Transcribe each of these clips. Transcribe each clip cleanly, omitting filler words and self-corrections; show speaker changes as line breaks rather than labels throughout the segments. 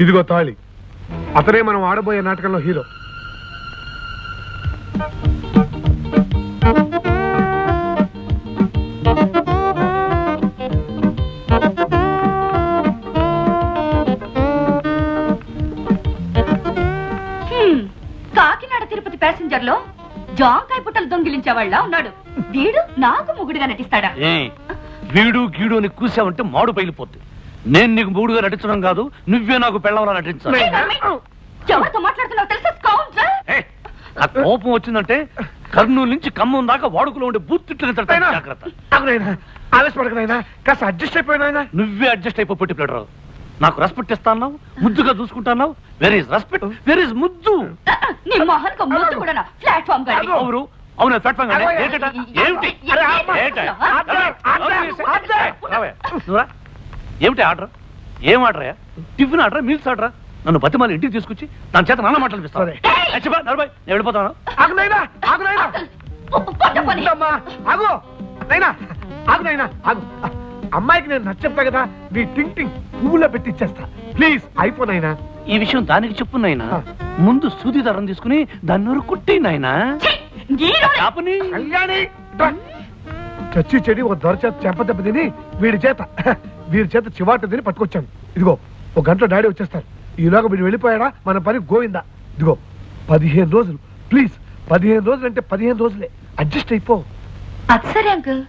ఇదిగో తాళి. అతనే మనం ఆడబోయే నాటకంలో హీరో.
కాకినాడ తిరుపతి ప్యాసింజర్ లో జాంకాయ పుట్టలు దొంగిలించేవాళ్ళ ఉన్నాడు. వీడు నాకు మొగుడుగా నటిస్తాడా?
వీడు గీడు అని కూసావంటే మాడు పైలిపోద్ది. నేను నీకు మూడుగా నటించడం కాదు, నువ్వే నాకు పెళ్ళవలా నటించాలి.
ఎవరితో మాట్లాడుతున్నావు తెలుసా? స్కౌండ్రల్.
ఆ కోపం వచ్చిందంటే కర్నూలు నుంచి ఖమ్మం దాకా వాడుకలో ఉండే బూత్తిట్లు జాగ్రత్త.
ఆవేశపడకనైనా, కాస్త అడ్జస్ట్ అయిపోయినా.
నువ్వే అడ్జస్ట్ అయిపో పెట్టి ప్లేడరు. నాకు రెస్పెక్ట్ ఇస్తాన్నావు, ముద్దుగా చూసుకుంటాన్నావు. Where is respect, where is ముద్దు?
నీ మొహన్కు ముద్దు కూడా ప్లాట్ఫామ్ గాడి.
అవును అవును, ప్లాట్ఫామ్ గాడి. ఏమిటి ఏమిటి ఆర్డర్? ఏం order? Tiffin order, meals order? నన్ను బతిమాలి ఇంటికి తీసుకొచ్చి దాని చేత నాన్న మాట్లాడిపిస్తాను. నేను వెళ్ళిపోతాను.
అమ్మాయికి నేను నచ్చప్తా కదా, నీ టింగ్ టింగ్ పువ్వులో పెట్టి ఇచ్చేస్తా. ప్లీజ్ అయిపోయినా.
ఈ విషయం దానికి చెప్పు నాయనా. ముందు సూది దారం తీసుకుని దాన్ని నూరు కుట్టి నాయనా.
చచ్చి చెడి ఒక దొర చేత చెంపదెబ్బ తిని వీడి చేత చివాట తిని పట్టుకొచ్చాను. ఇదిగో ఒక గంటలో డాడీ వచ్చేస్తారు. ఈలోగా వీడు వెళ్ళిపోయాడా మన పని గోవిందా. ఇదిగో 15 రోజులు ప్లీజ్. 15 రోజులు అంటే 15 రోజులే. అడ్జస్ట్ అయిపో.
అది సరే అంకుల్.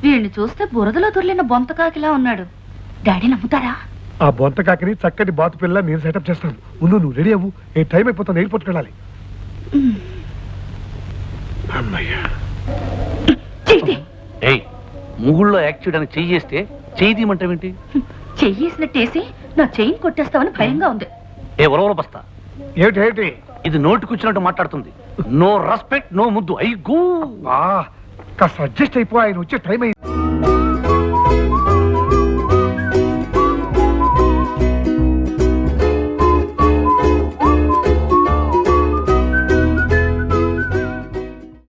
వీడిని చూస్తే బురదలో దొర్లిన బొంతకాకిలా ఉన్నాడు. డాడీ నమ్ముతారా?
ఆ బొంతకాకిని చక్కటి బాతు పిల్ల నేను సెటప్ చేస్తాను. ముందు నువ్వు రెడీ అవ్వు. ఏ టైం అయిపోతాను, ఎయిర్పోర్ట్కి వెళ్ళాలి.
ముగుళ్ళో యాక్ట్ చేయడానికి చెయ్యేస్తే చెయ్యి తీయమంటావేంటి?
చెయ్యేసినట్టేసి నా చెయ్యి కొట్టేస్తావని భయంగా ఉంది.
ఉరవర బస్తా.
ఏమిటి
ఇది నోటికొచ్చినట్టు మాట్లాడుతుంది. నో రెస్పెక్ట్, నో ముద్దు. అయ్యి గో.
కాస్త అడ్జస్ట్ అయిపో. ఆయన వచ్చే టైం అయింది.